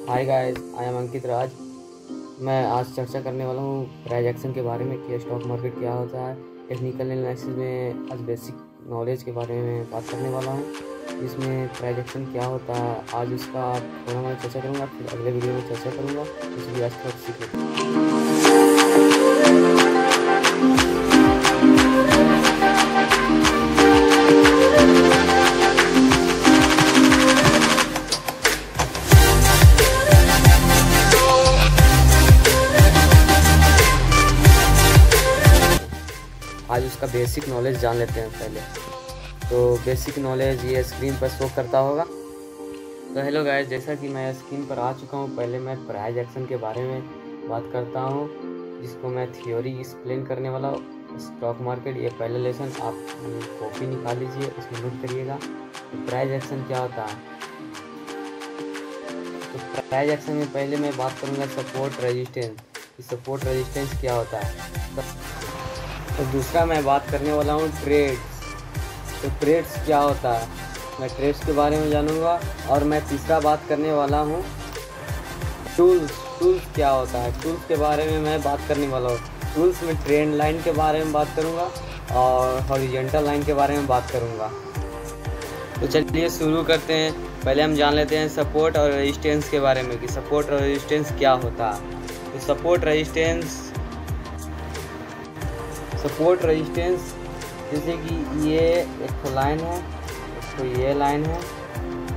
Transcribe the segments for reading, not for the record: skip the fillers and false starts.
Hi guys, I am अंकित राज। मैं आज चर्चा करने वाला हूँ प्राइस एक्शन के बारे में कि स्टॉक मार्केट क्या होता है। टेक्निकल एनालिसिस में आज बेसिक नॉलेज के बारे में बात करने वाला हूँ। इसमें प्राइस एक्शन क्या होता है आज उसका थोड़ा मैं चर्चा करूँगा, फिर अगले वीडियो में चर्चा करूँगा। इसलिए आज थोड़ा सीख लेते आज उसका बेसिक नॉलेज जान लेते हैं पहले। तो बेसिक नॉलेज ये स्क्रीन पर शो करता होगा। तो हेलो गाइस, जैसा कि मैं स्क्रीन पर आ चुका हूँ, पहले मैं प्राइस एक्शन के बारे में बात करता हूँ, जिसको मैं थ्योरी एक्सप्लेन करने वाला हूँ। स्टॉक मार्केट ये पहला लेसन आप कॉपी निकाल लीजिए, उसमें नोट करिएगा। तो प्राइस एक्शन क्या होता है। तो प्राइस एक्शन में पहले मैं बात करूँगा सपोर्ट रेजिस्टेंस। सपोर्ट रेजिस्टेंस क्या होता है। तो दूसरा मैं बात करने वाला हूँ ट्रेड्स। तो ट्रेड्स क्या होता है, मैं ट्रेड्स के बारे में जानूंगा। और मैं तीसरा बात करने वाला हूँ टूल्स क्या होता है। टूल्स के बारे में मैं बात करने वाला हूँ। टूल्स में ट्रेंड लाइन के बारे में बात करूँगा और हॉरिजॉन्टल लाइन के बारे में बात करूँगा। तो चलिए शुरू करते हैं। पहले हम जान लेते हैं सपोर्ट और रेजिस्टेंस के बारे में कि सपोर्ट और रेजिस्टेंस क्या होता है। तो सपोर्ट रेजिस्टेंस जैसे कि ये एक तो लाइन है, एक तो ये लाइन है,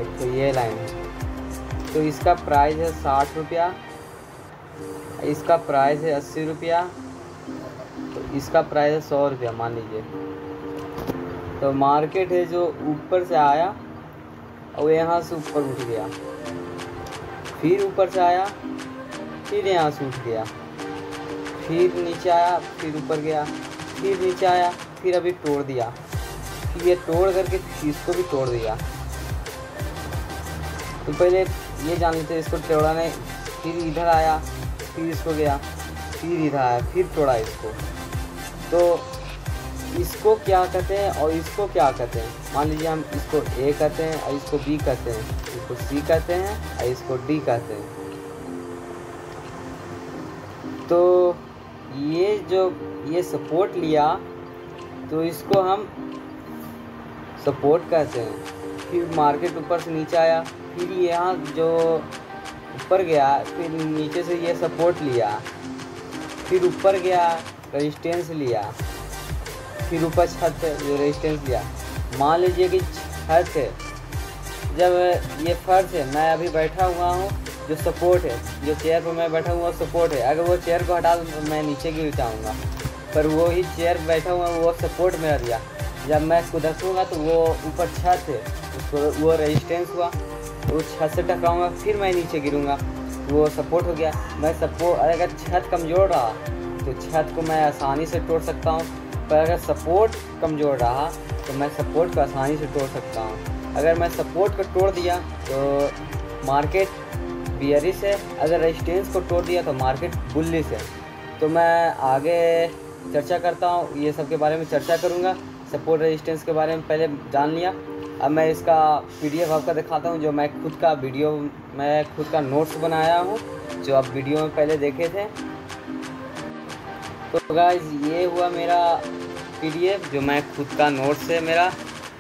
एक तो ये लाइन है। तो इसका प्राइस है 60 रुपया, इसका प्राइस है 80 रुपया, तो इसका प्राइस है 100 रुपया मान लीजिए। तो मार्केट है जो ऊपर से आया और यहाँ से ऊपर उठ गया, फिर ऊपर से आया, फिर यहाँ से उठ गया, फिर नीचे आया, फिर ऊपर गया, फिर नीचे आया, फिर अभी तोड़ दिया, फिर ये तोड़ करके इसको भी तोड़ दिया। तो पहले ये जान लेते हैं इसको तोड़ा नहीं, फिर इधर आया, फिर इसको गया, फिर इधर आया, फिर तोड़ा इसको। तो इसको क्या कहते हैं और इसको क्या कहते हैं। मान लीजिए हम इसको ए कहते हैं और इसको बी कहते हैं, इसको सी कहते हैं और इसको डी कहते हैं। तो ये सपोर्ट लिया तो इसको हम सपोर्ट कहते हैं। फिर मार्केट ऊपर से नीचे आया, फिर यहाँ जो ऊपर गया, फिर नीचे से ये सपोर्ट लिया, फिर ऊपर गया रेजिस्टेंस लिया, फिर ऊपर छत जो रेजिस्टेंस लिया। मान लीजिए कि छत है, जब ये फर्श है, मैं अभी बैठा हुआ हूँ, जो सपोर्ट है, जो चेयर पर मैं बैठा हुआ सपोर्ट है। अगर वो चेयर को हटा तो मैं नीचे गिर जाऊँगा, पर वो ही चेयर बैठा हुआ वो सपोर्ट में रह गया। जब मैं इसको धसूँगा तो वो ऊपर छत है, उसको वो रेजिस्टेंस हुआ, तो उस छत से टकराऊँगा, फिर मैं नीचे गिरूँगा, वो सपोर्ट हो गया। मैं सपोर्ट अगर छत कमज़ोर रहा तो छत को मैं आसानी से तोड़ सकता हूँ, पर अगर सपोर्ट कमज़ोर रहा तो मैं सपोर्ट को आसानी से तोड़ सकता हूँ। अगर मैं सपोर्ट को तोड़ दिया तो मार्केट बियरिश है, अगर रेजिस्टेंस को तोड़ दिया तो मार्केट बुलिश है। तो मैं आगे चर्चा करता हूँ, ये सब के बारे में चर्चा करूँगा। सपोर्ट रेजिस्टेंस के बारे में पहले जान लिया। अब मैं इसका PDF आपका दिखाता हूँ, जो मैं खुद का नोट्स बनाया हूँ, जो आप वीडियो में पहले देखे थे। तो गाइस ये हुआ मेरा PDF, जो मैं खुद का नोट्स है मेरा,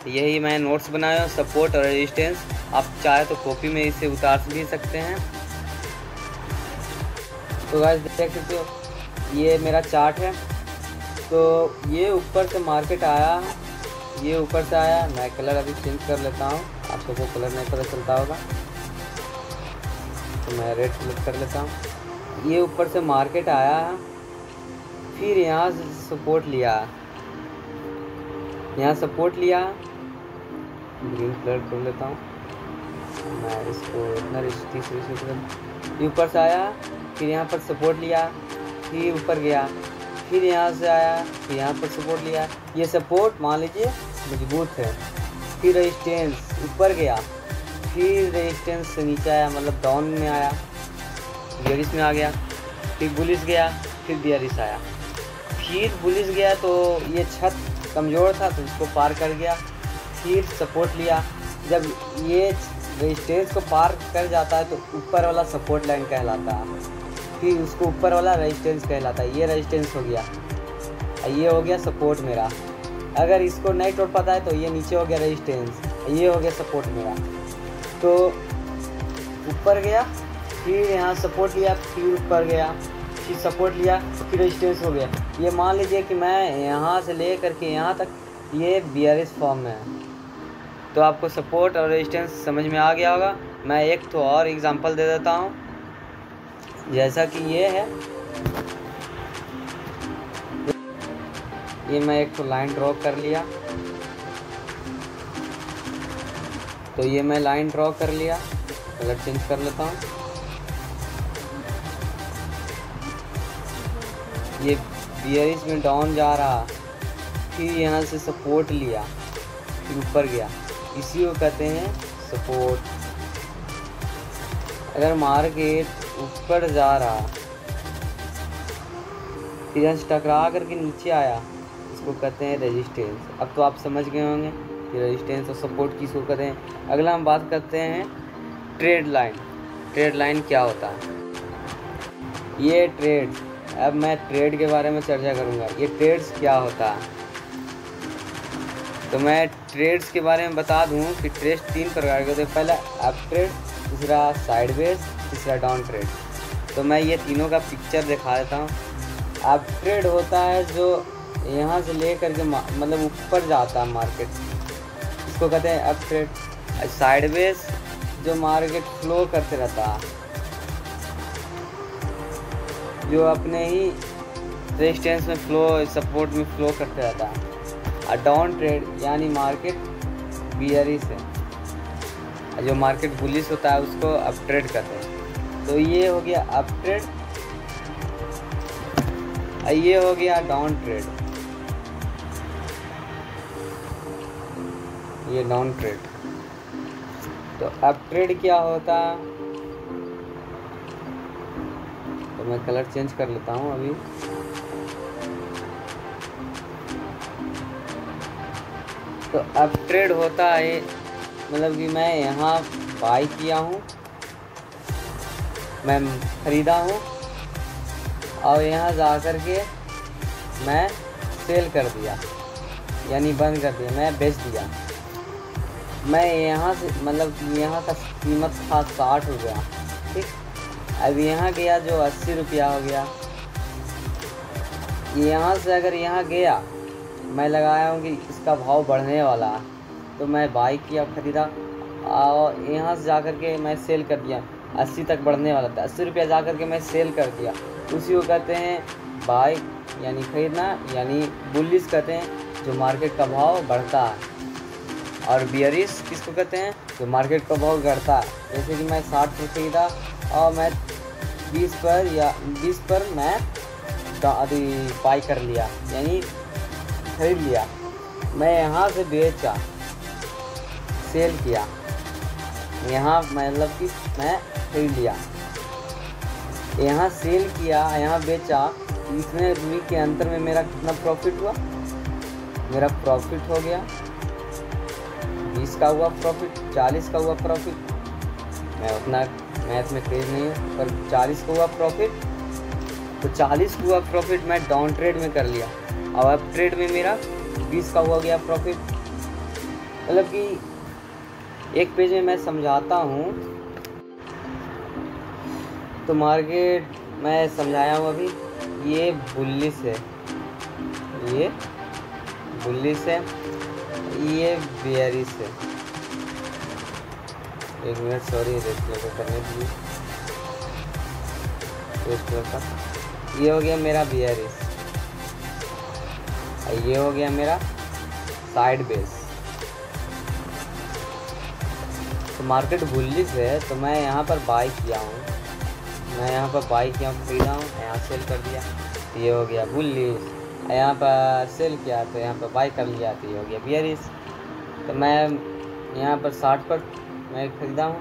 यही मैं नोट्स बनाया हूँ सपोर्ट और रेजिस्टेंस। आप चाहे तो कॉपी में इसे उतार भी सकते हैं। तो गाइस देख सकते हो, ये मेरा चार्ट है। तो ये ऊपर से मार्केट आया, ये ऊपर से आया। मैं कलर अभी चेंज कर लेता हूँ, आप सबको कलर नहीं पता चलता होगा, तो मैं रेड सेलेक्ट कर लेता हूँ। ये ऊपर से मार्केट आया, फिर यहाँ से सपोर्ट लिया, यहाँ सपोर्ट लिया, ग्रीन कलर कर लेता हूँ मैं इसको, इतना ये ऊपर से आया, फिर यहाँ पर सपोर्ट लिया, फिर ऊपर गया, फिर यहाँ से आया, फिर यहाँ पर सपोर्ट लिया। ये सपोर्ट मान लीजिए मजबूत है। फिर रेजिस्टेंस ऊपर गया, फिर रेजिस्टेंस से नीचे आया, मतलब डाउन में आया, बियरिश में आ गया, फिर बुलिश गया, फिर बियरिश आया, फिर बुलिश गया। तो ये छत कमज़ोर था तो इसको पार कर गया, फिर सपोर्ट लिया। जब ये रेजिस्टेंस को पार कर जाता है तो ऊपर वाला सपोर्ट लाइन कहलाता है, फिर उसको ऊपर वाला रेजिस्टेंस कहलाता है। ये रेजिस्टेंस हो गया, ये हो गया सपोर्ट मेरा। अगर इसको नहीं तोड़ पाता है तो ये नीचे हो गया रेजिस्टेंस, ये हो गया सपोर्ट मेरा। तो ऊपर गया, फिर यहाँ सपोर्ट लिया, फिर ऊपर गया, फिर सपोर्ट लिया, फिर रेजिस्टेंस हो गया। ये मान लीजिए कि मैं यहाँ से ले करके यहाँ तक ये बियरिश फॉर्म में है। तो आपको सपोर्ट और रेजिस्टेंस समझ में आ गया होगा। मैं एक तो और एग्जांपल दे देता हूँ, जैसा कि ये है, ये मैं एक तो लाइन ड्रॉ कर लिया। तो ये मैं लाइन ड्रॉ कर लिया, कलर चेंज कर लेता हूँ। ये बियरिश में डाउन जा रहा, फिर यहाँ से सपोर्ट लिया, फिर ऊपर गया, इसी को कहते हैं सपोर्ट। अगर मार्केट ऊपर जा रहा, फिर यहाँ से टकरा करके नीचे आया, इसको कहते हैं रेजिस्टेंस। अब तो आप समझ गए होंगे कि रेजिस्टेंस और सपोर्ट किसको कहते हैं। अगला हम बात करते हैं ट्रेड लाइन। ट्रेड लाइन क्या होता है? ये ट्रेड, अब मैं ट्रेड के बारे में चर्चा करूँगा। ये ट्रेड्स क्या होता है, तो मैं ट्रेड्स के बारे में बता दूं कि ट्रेड्स 3 प्रकार के होते हैं। पहला अप ट्रेड, दूसरा साइडवेज, तीसरा डाउन ट्रेड। तो मैं ये तीनों का पिक्चर दिखा देता हूँ। अप ट्रेड होता है जो यहाँ से ले करके मतलब ऊपर जाता है मार्केट, इसको कहते हैं अप ट्रेड। साइडवेज जो मार्केट फ्लो करते रहता है, जो अपने ही रेजिस्टेंस में फ्लो, सपोर्ट में फ्लो करते रहता है। और डाउन ट्रेड यानी मार्केट बियरिश है, जो मार्केट बुलिश होता है उसको अप ट्रेड कहते हैं। तो ये हो गया अप ट्रेड, ये हो गया डाउन ट्रेड, ये डाउन ट्रेड। तो अप ट्रेड क्या होता है, तो मैं कलर चेंज कर लेता हूँ अभी। तो अप ट्रेड होता है मतलब कि मैं यहाँ बाई किया हूँ, मैं ख़रीदा हूँ, और यहाँ जा कर के मैं सेल कर दिया, यानी बंद कर दिया, मैं बेच दिया। मैं यहाँ से मतलब यहाँ का कीमत था 60 रुपया, ठीक। अब यहाँ गया जो 80 रुपया हो गया। यहाँ से अगर यहाँ गया, मैं लगाया हूँ कि इसका भाव बढ़ने वाला है, तो मैं बाई किया, ख़रीदा, और यहाँ से जा कर के मैं सेल कर दिया। 80 तक बढ़ने वाला था, 80 रुपया जा कर के मैं सेल कर दिया। उसी को कहते हैं बाई, यानी ख़रीदना, यानी बुलिश कहते हैं, जो मार्केट का भाव बढ़ता है। और बियरिश किसको कहते हैं, जो मार्केट का भाव घटता है। जैसे कि मैं 60 पर खरीदा और मैं 20 पर या 20 पर मैं बाई कर लिया, यानी खरीद लिया। मैं यहाँ से बेचा, सेल किया, यहाँ मतलब कि मैं खरीद लिया, यहाँ सेल किया, यहाँ बेचा। इसमें रुई के अंतर में मेरा कितना प्रॉफिट हुआ, मेरा प्रॉफिट हो गया 20 का हुआ प्रॉफिट, 40 का हुआ प्रॉफिट। मैं उतना मैथ में तेज नहीं हूँ, पर 40 का हुआ प्रॉफिट। तो 40 का हुआ प्रॉफिट मैं डाउन ट्रेड में कर लिया, और अप ट्रेड में मेरा 20 का हुआ गया प्रॉफिट। मतलब कि एक पेज में मैं समझाता हूँ, तो मार्केट मैं समझाया हूँ अभी। ये बुलिश है, ये बुलिश है, ये बेयरिश है। एक मिनट, सॉरी, रेड कलर का करने दीजिए, रेड कलर का। ये हो गया मेरा बेयरिश, ये हो गया मेरा साइड बेस। तो मार्केट बुलिश है, तो मैं यहाँ पर बाई किया हूँ, मैं यहाँ पर बाई किया हूँ, खरीदा हूँ, यहाँ सेल कर दिया, ये हो गया बुलिश। यहाँ पर सेल किया तो यहाँ पर बाई कर लिया, तो ये हो गया बियरिश। तो मैं यहाँ पर 60 पर मैं ख़रीदा हूँ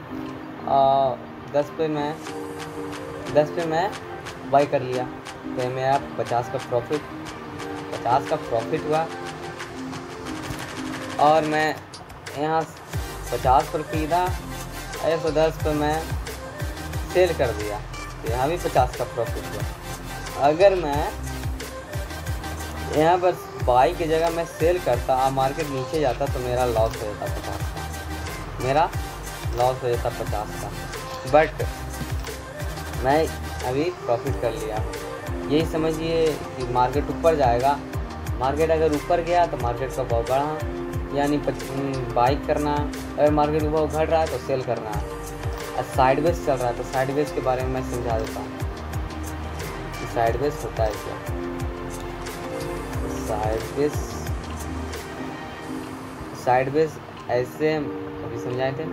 और 10 पे मैं बाई कर लिया, तो मेरा 50 का प्रॉफिट हुआ। और मैं यहाँ 50 पर ख़रीदा 110 पे मैं सेल कर दिया, तो यहाँ भी 50 का प्रॉफिट हुआ। अगर मैं यहाँ पर बाई की जगह मैं सेल करता और मार्केट नीचे जाता तो मेरा लॉस हो जाता 50 का, मेरा लॉस हो जाता 50 का। बट मैं अभी प्रॉफिट कर लिया। यही समझिए कि मार्केट ऊपर जाएगा, मार्केट अगर ऊपर गया तो मार्केट का भाव बढ़ा, यानी बाई करना। अगर मार्केट का भाव घट रहा है तो सेल करना है। और साइडवेज चल रहा है तो साइडवेज के बारे में मैं समझा देता हूँ कि साइडवेज होता है क्या। साइडवेज ऐसे अभी समझाए थे,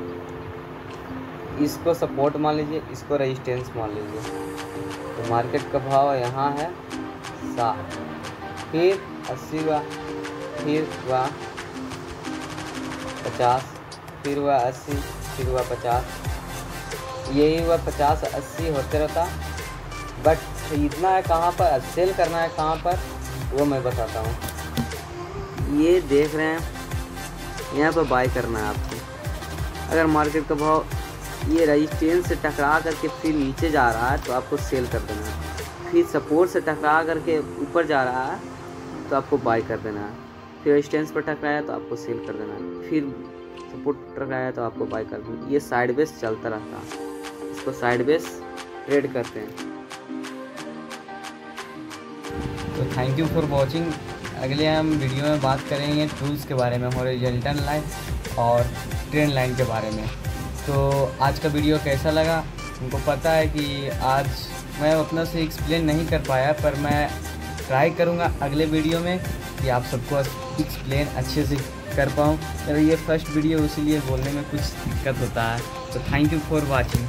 इसको सपोर्ट मान लीजिए, इसको रेजिस्टेंस मान लीजिए। तो मार्केट का भाव यहाँ है 60, फिर 80 हुआ, फिर हुआ 50, फिर हुआ 80, फिर हुआ 50, यही हुआ 50 80 होते रहता। बट खरीदना है कहाँ पर, सेल करना है कहाँ पर, वो मैं बताता हूँ। ये देख रहे हैं, यहाँ पर बाय करना है आपको। अगर मार्केट का भाव ये रेजिस्टेंस से टकरा करके फिर नीचे जा रहा है तो आपको सेल कर देना है। फिर सपोर्ट से टकरा करके ऊपर जा रहा है तो आपको बाय कर देना है। फिर रेजिस्टेंस पर टकराया तो आपको सेल कर देना है। फिर सपोर्ट टकराया तो आपको बाय कर देना है। ये साइडवेज चलता रहता है, इसको साइडवेज ट्रेड करते हैं। तो थैंक यू फॉर वॉचिंग। अगले हम वीडियो में बात करेंगे टूल्स के बारे में, हॉरिजॉन्टल लाइन और ट्रेंड लाइन के बारे में। तो आज का वीडियो कैसा लगा, उनको पता है कि आज मैं उतना से एक्सप्लेन नहीं कर पाया, पर मैं ट्राई करूँगा अगले वीडियो में कि आप सबको एक्सप्लेन अच्छे से कर पाऊँ। मेरा ये फर्स्ट वीडियो, इसीलिए बोलने में कुछ दिक्कत होता है। तो थैंक यू फॉर वॉचिंग।